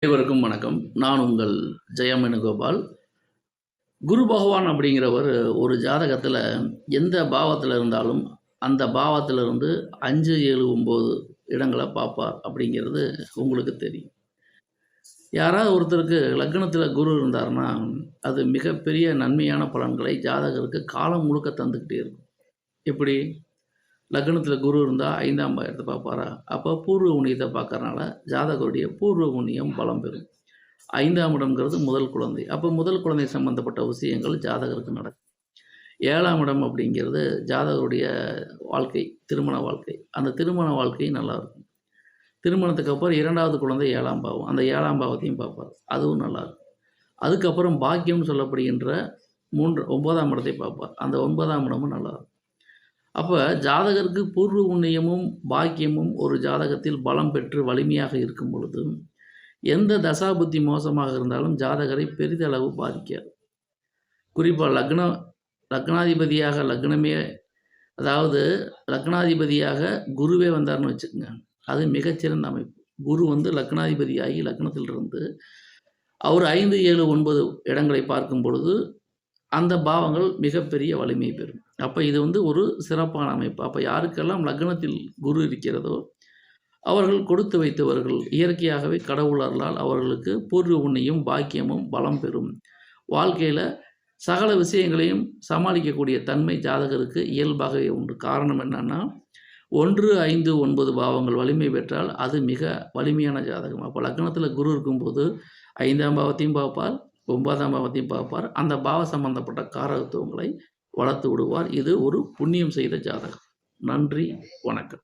அனைவருக்கும் வணக்கம். நான் உங்கள் ஜெயம் வேணுகோபால். குரு பகவான் அப்படிங்கிறவர் ஒரு ஜாதகத்தில எந்த பாவத்தில இருந்தாலும், அந்த பாவத்திலிருந்து 5, 7, 9 இடங்கள பார்ப்பார் அப்படிங்கிறது உங்களுக்கு தெரியும். யாராவது ஒருத்தருக்கு லக்னத்தில குரு இருந்தார்னா, அது மிகப்பெரிய நன்மையான பலன்களை ஜாதகருக்கு காலம் முழுக்க தந்துக்கிட்டே இருக்கும். எப்படி? லக்னத்தில குரு இருந்தா 5ஆம் பாவத்த பார்ப்பாரா? அப்ப பூர்வ புண்ணியத்த பார்க்கறனால ஜாதகருடைய பூர்வ புண்ணியம் பலம் பெறும். 5ஆம் இடம்ங்கிறது முதல் குழந்தை. அப்போ முதல் குழந்தை சம்பந்தப்பட்ட விஷயங்கள் ஜாதகருக்கு நடக்கும். 7ஆம் இடம் அப்படிங்கிறது ஜாதகருடைய வாழ்க்கை, திருமண வாழ்க்கை. அந்த திருமண வாழ்க்கை நல்லாயிருக்கும். திருமணத்துக்கு அப்புறம் 2வது குழந்தை 7ஆம் பாவம். அந்த 7ஆம் பாவத்தையும் பார்ப்பார். அதுவும் நல்லாயிருக்கும். அதுக்கப்புறம் பாக்கியம்னு சொல்லப்படுகின்ற 9ஆம் இடத்தை பார்ப்பார். அந்த 9ஆம் இடமும் நல்லாயிருக்கும். அப்ப ஜாதகருக்கு பூர்வ புண்ணியமும், பாக்கியமும் ஒரு ஜாதகத்தில் பலம் பெற்று வலிமையாக இருக்கும் பொழுது, எந்த தசாபுத்தி மோசமாக இருந்தாலும் ஜாதகரை பெரிதளவு பாதிக்காது. குறிப்பா லக்னாதிபதியாக லக்னமே அதாவது லக்னாதிபதியாக குருவே வந்தார்ன்னு வச்சுக்கங்க. அது மிகச்சிறந்த அமைப்பு. குரு லக்னாதிபதியாகி லக்னத்திலிருந்து அவர் 5, 7, 9 இடங்களை பார்க்கும் பொழுது, அந்த பாவங்கள் மிகப்பெரிய வலிமை பெறும். அப்ப இது ஒரு சிறப்பான அமைப்பு. அப்ப யாருக்கெல்லாம் லக்னத்தில் குரு இருக்கிறதோ, அவர்கள் கொடுத்து வைத்தவர்கள். இயற்கையாகவே கடவுள் அருளால் அவர்களுக்கு பூர்வ புண்ணியம், பாக்கியமும் பலம் பெறும். வாழ்க்கையில சகல விஷயங்களையும் சமாளிக்கக்கூடிய தன்மை ஜாதகருக்கு இயல்பாகவே உண்டு. காரணம் என்னன்னா, 1, 5, 9 பாவங்கள் வலிமை பெற்றால் அது மிக வலிமையான ஜாதகம். அப்போ லக்னத்தில குரு இருக்கும்போது 5ஆம் பாவத்தையும் பார்ப்பார், 9ஆம் பாவத்தையும் பார்ப்பார். அந்த பாவ சம்பந்தப்பட்ட காரகத்துவங்களை வளர்த்து விடுவார். இது ஒரு புண்ணியம் செய்த ஜாதகம். நன்றி, வணக்கம்.